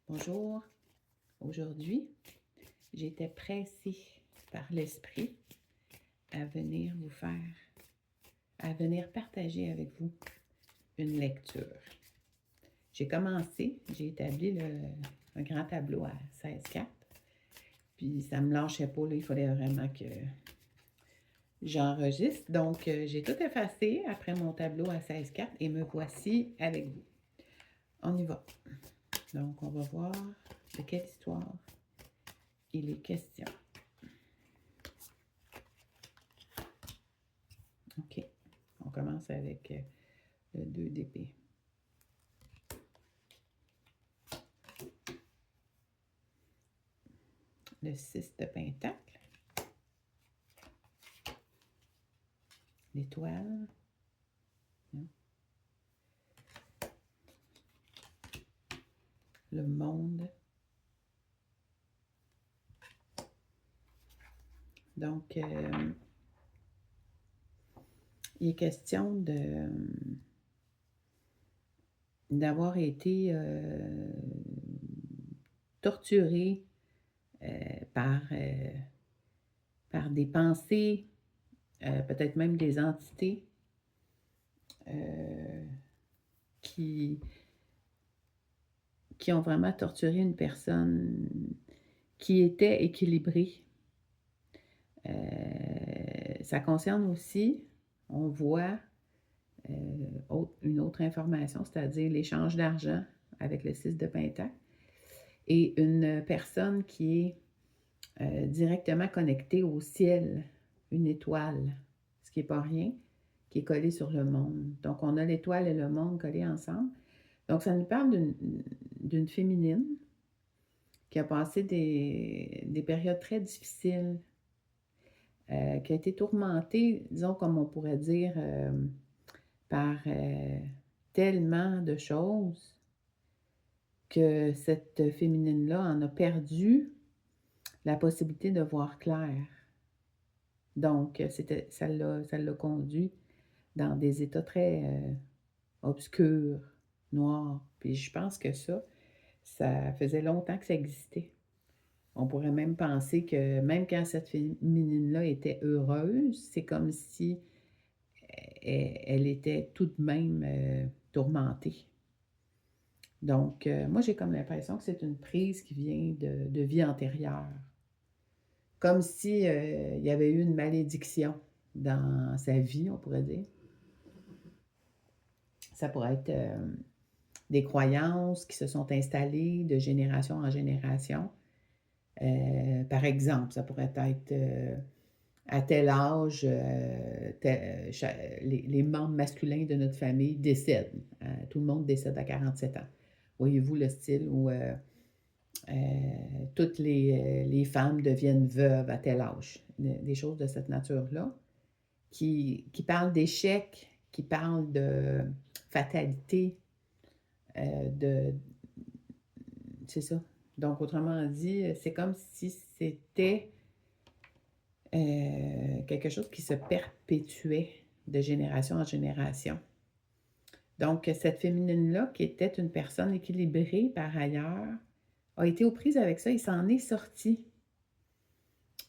Bonjour. Aujourd'hui, j'étais pressée par l'esprit à venir à venir partager avec vous une lecture. J'ai établi un grand tableau à 16 cartes, puis ça me lâchait pas, là, il fallait vraiment que j'enregistre. Donc, j'ai tout effacé après mon tableau à 16 cartes et me voici avec vous. On y va. Donc, on va voir de quelle histoire il est question. OK. On commence avec le 2 d'épée. Le 6 de pentacle. L'étoile. Le monde. Donc, il est question d'avoir été torturé par, par des pensées, peut-être même des entités qui ont vraiment torturé une personne qui était équilibrée. Ça concerne aussi, on voit une autre information, c'est-à-dire l'échange d'argent avec le 6 de pentacle et une personne qui est directement connectée au ciel, une étoile, ce qui n'est pas rien, qui est collée sur le monde. Donc, on a l'étoile et le monde collés ensemble. Donc, ça nous parle d'une féminine qui a passé des périodes très difficiles, qui a été tourmentée, disons, comme on pourrait dire, par tellement de choses que cette féminine-là en a perdu la possibilité de voir clair. Donc, ça l'a conduit dans des états très obscurs, noirs. Puis je pense que ça faisait longtemps que ça existait. On pourrait même penser que même quand cette féminine-là était heureuse, c'est comme si elle était tout de même tourmentée. Donc, moi, j'ai comme l'impression que c'est une prise qui vient de vie antérieure. Comme si il y avait eu une malédiction dans sa vie, on pourrait dire. Ça pourrait être des croyances qui se sont installées de génération en génération. Par exemple, ça pourrait être à tel âge, les membres masculins de notre famille décèdent. Tout le monde décède à 47 ans. Voyez-vous le style où toutes les femmes deviennent veuves à tel âge. Des choses de cette nature-là qui parlent d'échec, qui parlent de fatalité, c'est ça. Donc, autrement dit, c'est comme si c'était quelque chose qui se perpétuait de génération en génération. Donc, cette féminine-là, qui était une personne équilibrée par ailleurs, a été aux prises avec ça et s'en est sortie.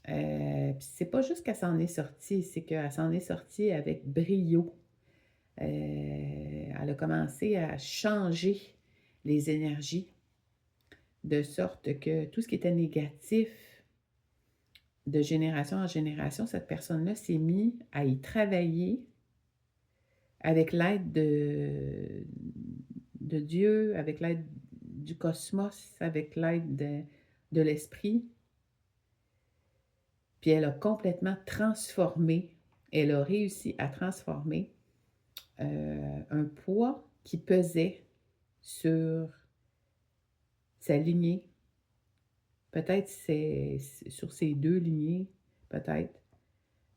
Puis c'est pas juste qu'elle s'en est sortie, c'est qu'elle s'en est sortie avec brio. Elle a commencé à changer les énergies de sorte que tout ce qui était négatif de génération en génération, cette personne-là s'est mise à y travailler avec l'aide de Dieu, avec l'aide du cosmos, avec l'aide de l'esprit. Puis elle a complètement transformé, elle a réussi à transformer un poids qui pesait sur sa lignée. Peut-être c'est sur ces deux lignées, peut-être.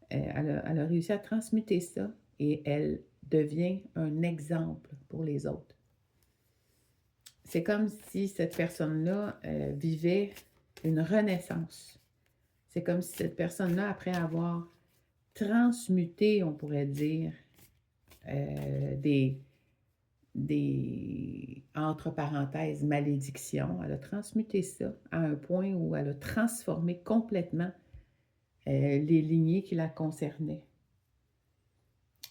Elle a réussi à transmuter ça et elle devient un exemple pour les autres. C'est comme si cette personne-là vivait une renaissance. C'est comme si cette personne-là, après avoir transmuté, on pourrait dire, des entre parenthèses, malédictions. Elle a transmuté ça à un point où elle a transformé complètement les lignées qui la concernaient.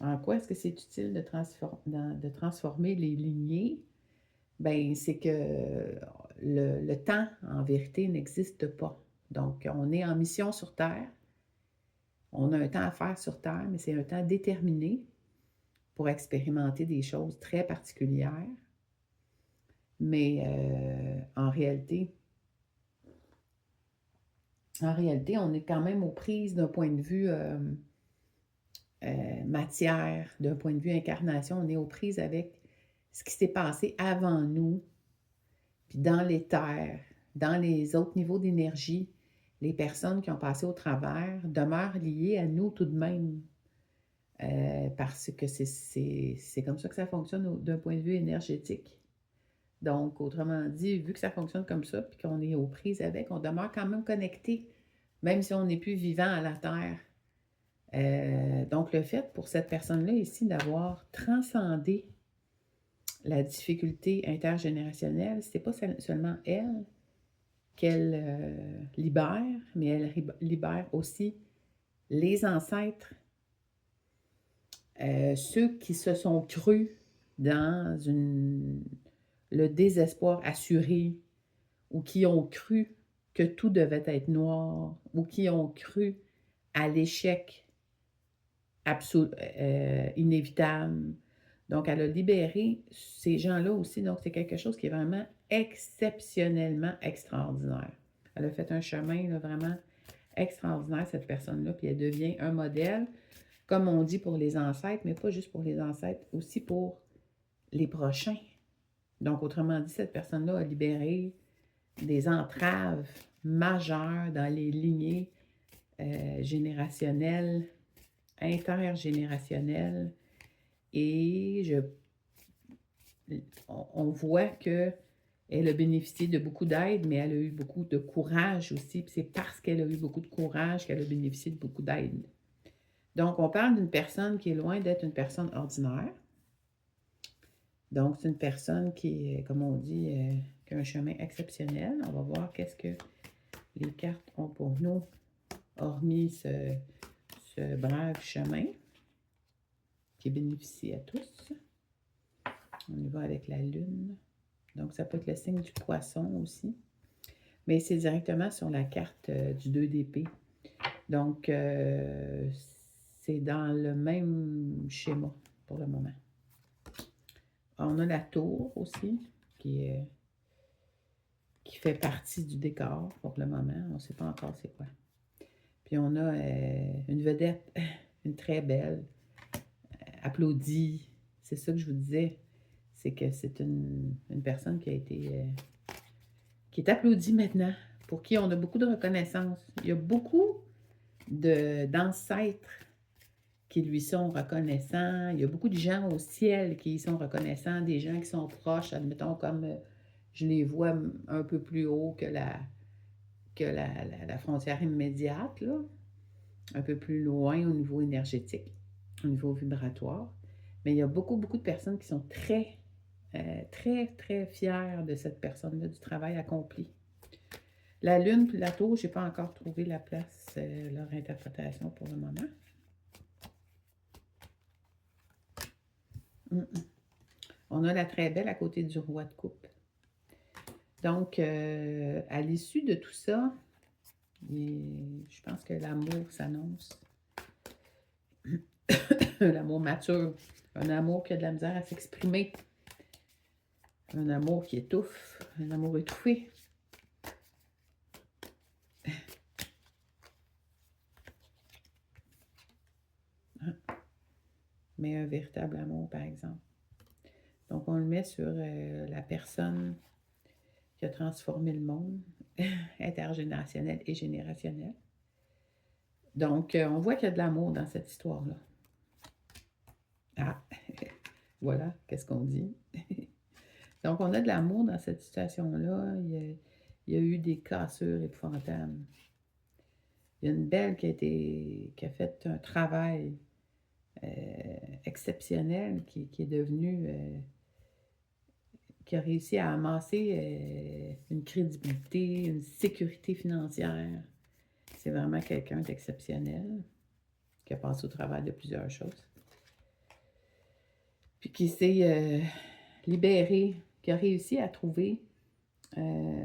En quoi est-ce que c'est utile de transformer les lignées? Ben, c'est que le temps, en vérité, n'existe pas. Donc, on est en mission sur Terre. On a un temps à faire sur Terre, mais c'est un temps déterminé pour expérimenter des choses très particulières. Mais en réalité, on est quand même aux prises d'un point de vue matière, d'un point de vue incarnation. On est aux prises avec ce qui s'est passé avant nous, puis dans les terres, dans les autres niveaux d'énergie. Les personnes qui ont passé au travers demeurent liées à nous tout de même. Parce que c'est comme ça que ça fonctionne d'un point de vue énergétique. Donc, autrement dit, vu que ça fonctionne comme ça, puis qu'on est aux prises avec, on demeure quand même connecté, même si on n'est plus vivant à la Terre. Donc, le fait pour cette personne-là ici d'avoir transcendé la difficulté intergénérationnelle, c'est pas seulement elle qu'elle libère, mais elle libère aussi les ancêtres, ceux qui se sont crus dans le désespoir assuré, ou qui ont cru que tout devait être noir, ou qui ont cru à l'échec inévitable. Donc, elle a libéré ces gens-là aussi. Donc, c'est quelque chose qui est vraiment exceptionnellement extraordinaire. Elle a fait un chemin là, vraiment extraordinaire, cette personne-là, puis elle devient un modèle, comme on dit pour les ancêtres, mais pas juste pour les ancêtres, aussi pour les prochains. Donc, autrement dit, cette personne-là a libéré des entraves majeures dans les lignées générationnelles, intergénérationnelles, et on voit qu'elle a bénéficié de beaucoup d'aide, mais elle a eu beaucoup de courage aussi, puis c'est parce qu'elle a eu beaucoup de courage qu'elle a bénéficié de beaucoup d'aide. Donc, on parle d'une personne qui est loin d'être une personne ordinaire. Donc, c'est une personne qui est, comme on dit, qui a un chemin exceptionnel. On va voir qu'est-ce que les cartes ont pour nous, hormis ce brave chemin qui bénéficie à tous. On y va avec la lune. Donc, ça peut être le signe du poisson aussi. Mais c'est directement sur la carte du 2 d'épée. Donc, c'est dans le même schéma pour le moment. On a la tour aussi, qui fait partie du décor pour le moment. On ne sait pas encore c'est quoi. Puis on a une vedette, une très belle, applaudie. C'est ça que je vous disais. C'est que c'est une personne qui est applaudie maintenant, pour qui on a beaucoup de reconnaissance. Il y a beaucoup d'ancêtres qui lui sont reconnaissants. Il y a beaucoup de gens au ciel qui y sont reconnaissants, des gens qui sont proches, admettons, comme je les vois un peu plus haut que la frontière immédiate, là, un peu plus loin au niveau énergétique, au niveau vibratoire. Mais il y a beaucoup, beaucoup de personnes qui sont très, très, très fières de cette personne-là, du travail accompli. La lune puis la tour, je n'ai pas encore trouvé la place, leur interprétation pour le moment. On a la très belle à côté du roi de coupe. Donc, à l'issue de tout ça, je pense que l'amour s'annonce. L'amour mature. Un amour qui a de la misère à s'exprimer. Un amour qui étouffe. Un amour étouffé. Mais un véritable amour, par exemple. Donc, on le met sur la personne qui a transformé le monde, intergénérationnel et générationnel. Donc, on voit qu'il y a de l'amour dans cette histoire-là. Ah, voilà, qu'est-ce qu'on dit? Donc, on a de l'amour dans cette situation-là. Il y a eu des cassures épouvantables. Il y a une belle qui a fait un travail exceptionnel, qui est devenue qui a réussi à amasser une crédibilité, une sécurité financière. C'est vraiment quelqu'un d'exceptionnel, qui a passé au travers de plusieurs choses. Puis qui s'est libéré, qui a réussi à trouver,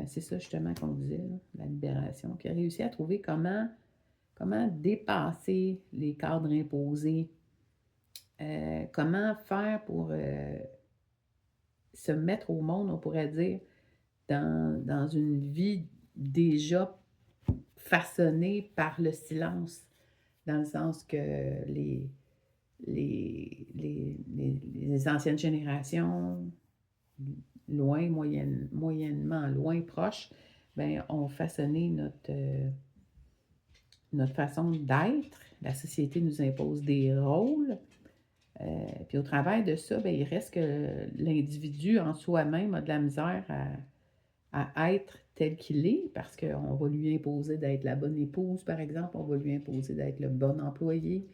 c'est ça justement qu'on disait, là, la libération, qui a réussi à trouver comment dépasser les cadres imposés, comment faire pour se mettre au monde, on pourrait dire, dans une vie déjà façonnée par le silence, dans le sens que les anciennes générations, loin, moyennement loin, proches, ben, ont façonné notre façon d'être. La société nous impose des rôles. Puis au travers de ça, ben, il reste que l'individu en soi-même a de la misère à être tel qu'il est, parce qu'on va lui imposer d'être la bonne épouse, par exemple, on va lui imposer d'être le bon employé,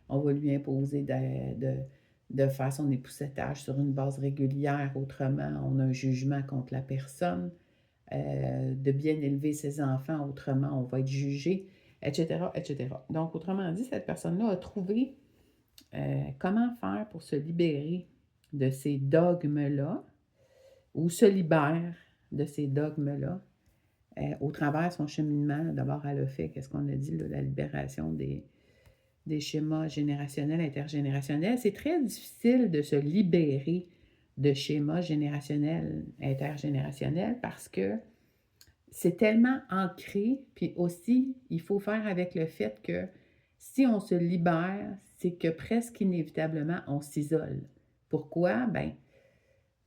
on va lui imposer de faire son époussetage sur une base régulière, autrement, on a un jugement contre la personne, de bien élever ses enfants, autrement, on va être jugé, etc., etc. Donc, autrement dit, cette personne-là a trouvé comment faire pour se libérer de ces dogmes-là, ou se libère de ces dogmes-là, au travers de son cheminement. D'abord, elle a fait, qu'est-ce qu'on a dit, là, la libération des schémas générationnels, intergénérationnels. C'est très difficile de se libérer de schémas générationnels, intergénérationnels, parce que c'est tellement ancré, puis aussi, il faut faire avec le fait que si on se libère, c'est que presque inévitablement, on s'isole. Pourquoi? Ben,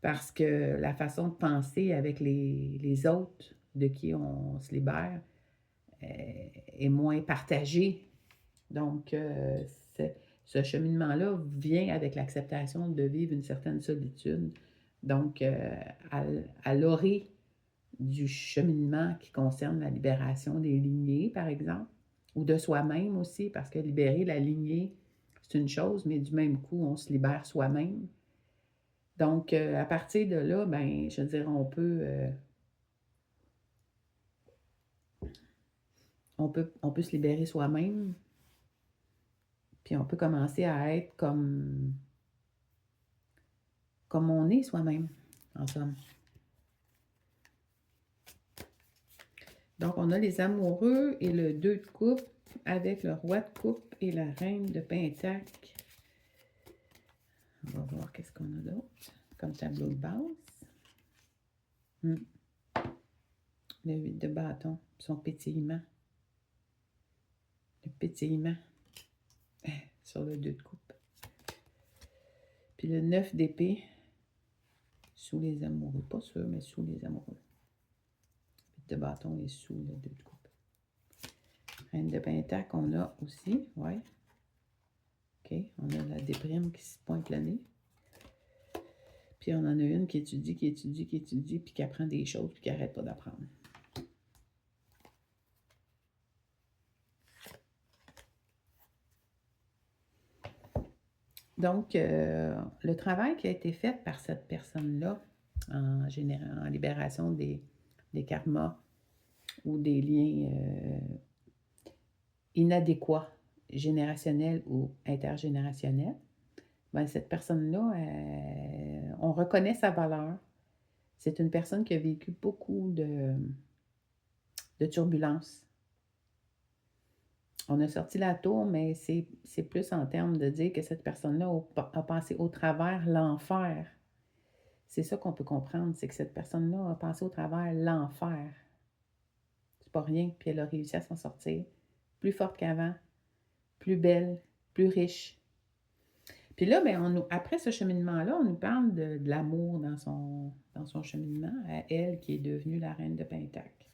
parce que la façon de penser avec les autres de qui on se libère est moins partagée. Donc, ce cheminement-là vient avec l'acceptation de vivre une certaine solitude. Donc, à l'orée du cheminement qui concerne la libération des lignées, par exemple, ou de soi-même aussi, parce que libérer la lignée, c'est une chose, mais du même coup, on se libère soi-même. Donc, à partir de là, ben, je veux dire, on peut se libérer soi-même, puis on peut commencer à être comme on est soi-même, en somme. Donc, on a les amoureux et le 2 de coupe avec le roi de coupe et la reine de pentacle. On va voir qu'est-ce qu'on a d'autre comme tableau de base. Le 8 de bâton, son pétillement. Le pétillement sur le 2 de coupe. Puis le 9 d'épée sous les amoureux. Pas sûr, mais sous les amoureux. Le 8 de bâton est sous le 2 de coupe. Reine de pentacle, on a aussi, ouais. OK, on a la déprime qui se pointe le nez. Puis on en a une qui étudie, puis qui apprend des choses, puis qui n'arrête pas d'apprendre. Donc, le travail qui a été fait par cette personne-là, en libération des karmas ou des liens inadéquats, générationnels ou intergénérationnels, ben, cette personne-là, on reconnaît sa valeur. C'est une personne qui a vécu beaucoup de turbulences. On a sorti la tour, mais c'est plus en termes de dire que cette personne-là a passé au travers l'enfer. C'est ça qu'on peut comprendre, c'est que cette personne-là a passé au travers l'enfer. C'est pas rien, puis elle a réussi à s'en sortir. Plus forte qu'avant, plus belle, plus riche. Puis là, ben, après ce cheminement-là, on nous parle de l'amour dans son cheminement, à elle qui est devenue la reine de Pentacle.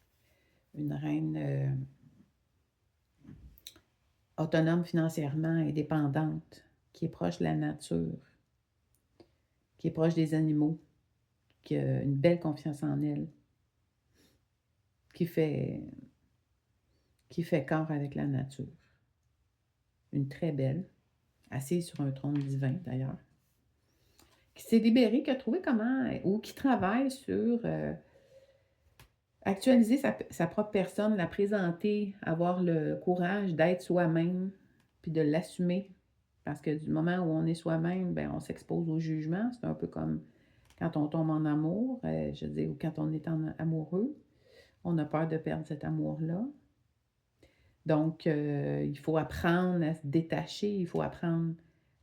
Une reine autonome financièrement, indépendante, qui est proche de la nature, qui est proche des animaux, qui a une belle confiance en elle, qui fait corps avec la nature. Une très belle, assise sur un trône divin d'ailleurs. qui s'est libéré, qui a trouvé comment, ou qui travaille sur actualiser sa propre personne, la présenter, avoir le courage d'être soi-même, puis de l'assumer. Parce que du moment où on est soi-même, ben, on s'expose au jugement. C'est un peu comme quand on tombe en amour, je veux dire, ou quand on est amoureux. On a peur de perdre cet amour-là. Donc, il faut apprendre à se détacher, il faut apprendre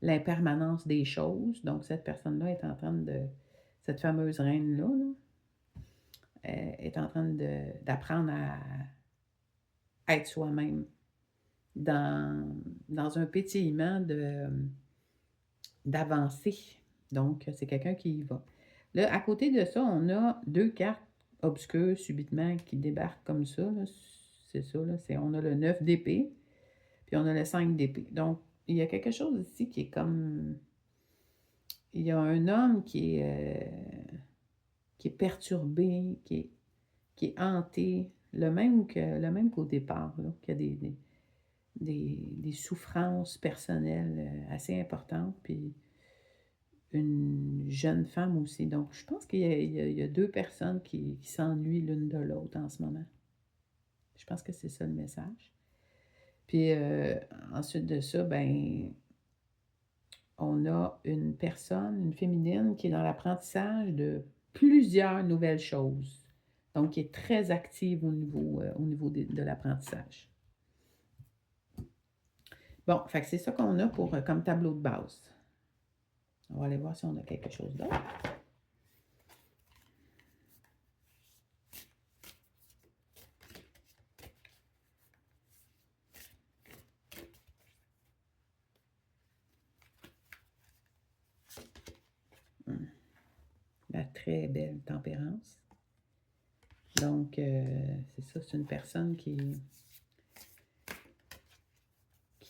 l'impermanence des choses. Donc, cette personne-là est en train de, cette fameuse reine-là, là, est en train d'apprendre à être soi-même dans un pétillement d'avancer. Donc, c'est quelqu'un qui y va. Là, à côté de ça, on a deux cartes obscures subitement qui débarquent comme ça. C'est ça, là. On a le 9 d'épée, puis on a le 5 d'épée. Donc, il y a quelque chose ici qui est comme... Il y a un homme qui est perturbé, qui est hanté, le même qu'au départ, là, qui a des souffrances personnelles assez importantes, puis une jeune femme aussi. Donc, je pense qu'il y a deux personnes qui s'ennuient l'une de l'autre en ce moment. Je pense que c'est ça le message. Puis ensuite de ça, ben, on a une personne, une féminine, qui est dans l'apprentissage de plusieurs nouvelles choses. Donc, qui est très active au niveau de l'apprentissage. Bon, fait que c'est ça qu'on a pour comme tableau de base. On va aller voir si on a quelque chose d'autre. La très belle tempérance. Donc, c'est ça, c'est une personne qui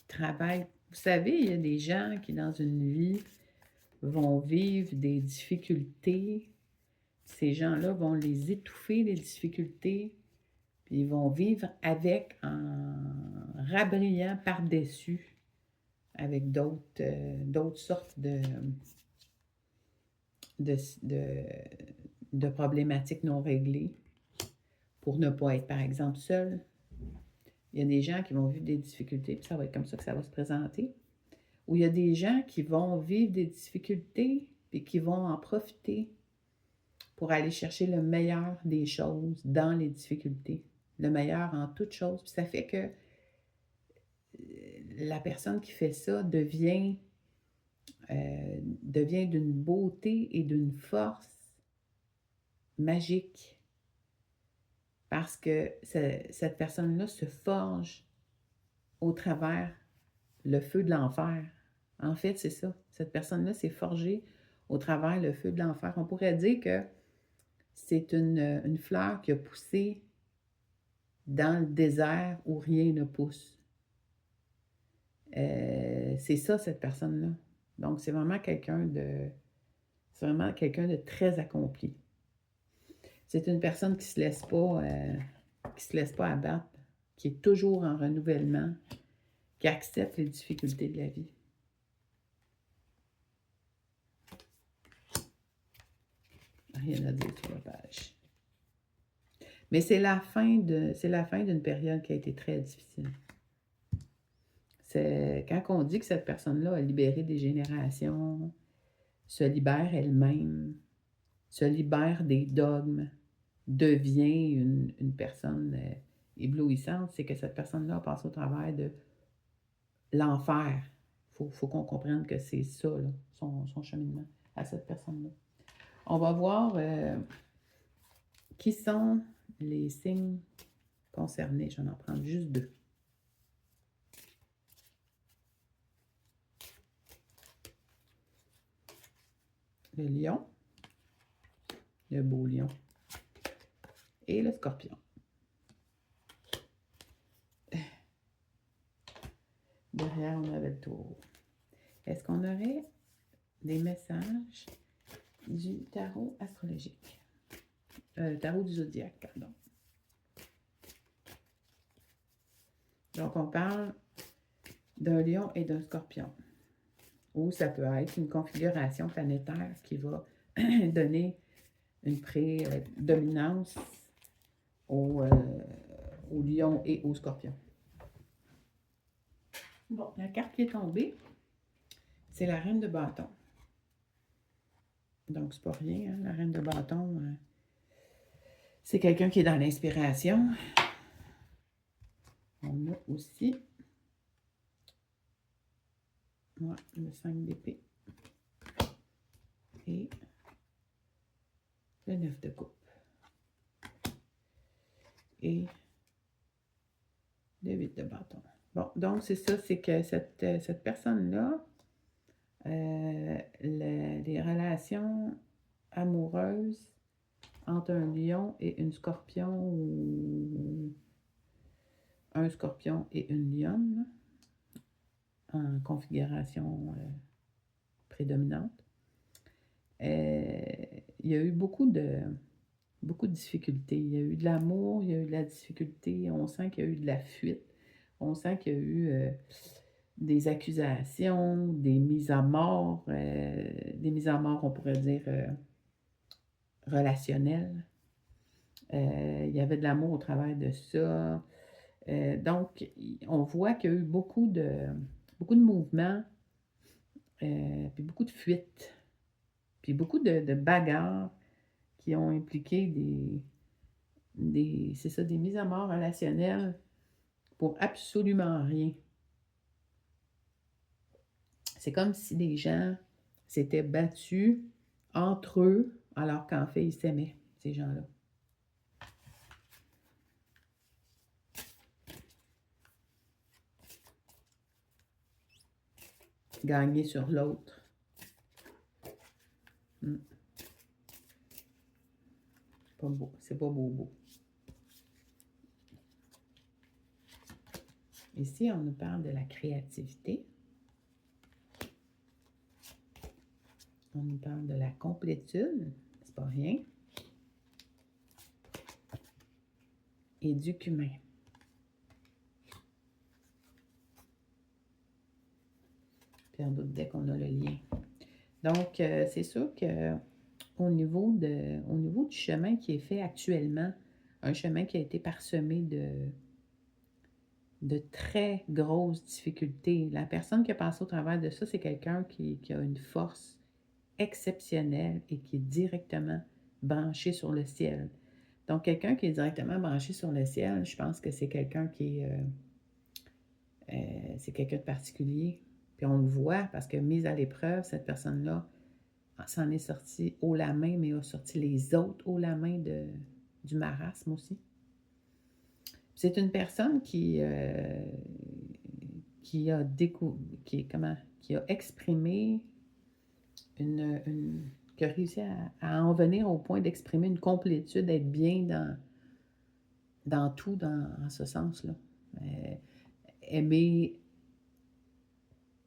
travaille. Vous savez, il y a des gens qui, dans une vie, vont vivre des difficultés. Ces gens-là vont les étouffer, les difficultés, puis ils vont vivre avec en rabriant par-dessus avec d'autres sortes de, de, de problématiques non réglées pour ne pas être, par exemple, seul. Il y a des gens qui vont vivre des difficultés, puis ça va être comme ça que ça va se présenter. Ou il y a des gens qui vont vivre des difficultés, puis qui vont en profiter pour aller chercher le meilleur des choses dans les difficultés, le meilleur en toutes choses. Puis ça fait que la personne qui fait ça devient d'une beauté et d'une force magique parce que cette personne-là se forge au travers le feu de l'enfer. En fait, c'est ça. Cette personne-là s'est forgée au travers le feu de l'enfer. On pourrait dire que c'est une fleur qui a poussé dans le désert où rien ne pousse. C'est ça, cette personne-là. Donc, c'est vraiment quelqu'un de très accompli. C'est une personne qui se laisse pas abattre, qui est toujours en renouvellement, qui accepte les difficultés de la vie. Rien à dire sur la page. Mais c'est la fin d'une période qui a été très difficile. C'est quand on dit que cette personne-là a libéré des générations, se libère elle-même, se libère des dogmes, devient une personne éblouissante, c'est que cette personne-là a passé au travers de l'enfer. Faut qu'on comprenne que c'est ça, là, son cheminement à cette personne-là. On va voir qui sont les signes concernés. Je vais en prendre juste deux. Le lion, le beau lion et le scorpion. Derrière, on avait le taureau. Est-ce qu'on aurait des messages du tarot astrologique? Tarot du zodiaque, pardon. Donc, on parle d'un lion et d'un scorpion. ou ça peut être une configuration planétaire qui va donner une prédominance au, au lion et au scorpion. Bon, la carte qui est tombée, c'est la reine de bâton. Donc, c'est pas rien, hein? La reine de bâton, c'est quelqu'un qui est dans l'inspiration. On a aussi le 5 d'épée et le 9 de coupe et le 8 de bâton. Bon, donc c'est ça, c'est que cette personne-là, les relations amoureuses entre un lion et une scorpion ou un scorpion et une lionne en configuration prédominante. Il y a eu beaucoup de difficultés. Il y a eu de l'amour, il y a eu de la difficulté, on sent qu'il y a eu de la fuite, on sent qu'il y a eu des accusations, des mises à mort, on pourrait dire relationnelles. Il y avait de l'amour au travers de ça. Donc, on voit qu'il y a eu beaucoup de mouvements, puis beaucoup de fuites, puis beaucoup de bagarres qui ont impliqué des mises à mort relationnelles pour absolument rien. C'est comme si les gens s'étaient battus entre eux alors qu'en fait, ils s'aimaient, ces gens-là. Gagner sur l'autre. Pas beau. C'est pas beau. Ici, on nous parle de la créativité. On nous parle de la complétude. C'est pas rien. Et du cumin. Puis un autre deck, on a le lien. Donc, c'est sûr que au niveau du chemin qui est fait actuellement, un chemin qui a été parsemé de très grosses difficultés. La personne qui a passé au travers de ça, c'est quelqu'un qui a une force exceptionnelle et qui est directement branché sur le ciel. Donc, quelqu'un qui est directement branché sur le ciel, je pense que c'est quelqu'un qui est... c'est quelqu'un de particulier. Puis on le voit parce que mise à l'épreuve, cette personne-là s'en est sortie haut la main, mais a sorti les autres haut la main du marasme aussi. C'est une personne qui a exprimé qui a réussi à en venir au point d'exprimer une complétude, d'être bien dans tout, en ce sens-là. Aimer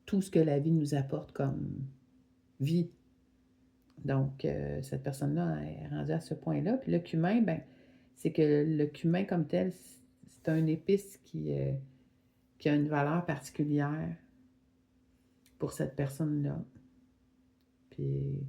tout ce que la vie nous apporte comme vie. Donc, cette personne-là est rendue à ce point-là. Puis le cumin, ben, c'est que le cumin comme tel, c'est un épice qui a une valeur particulière pour cette personne-là. Puis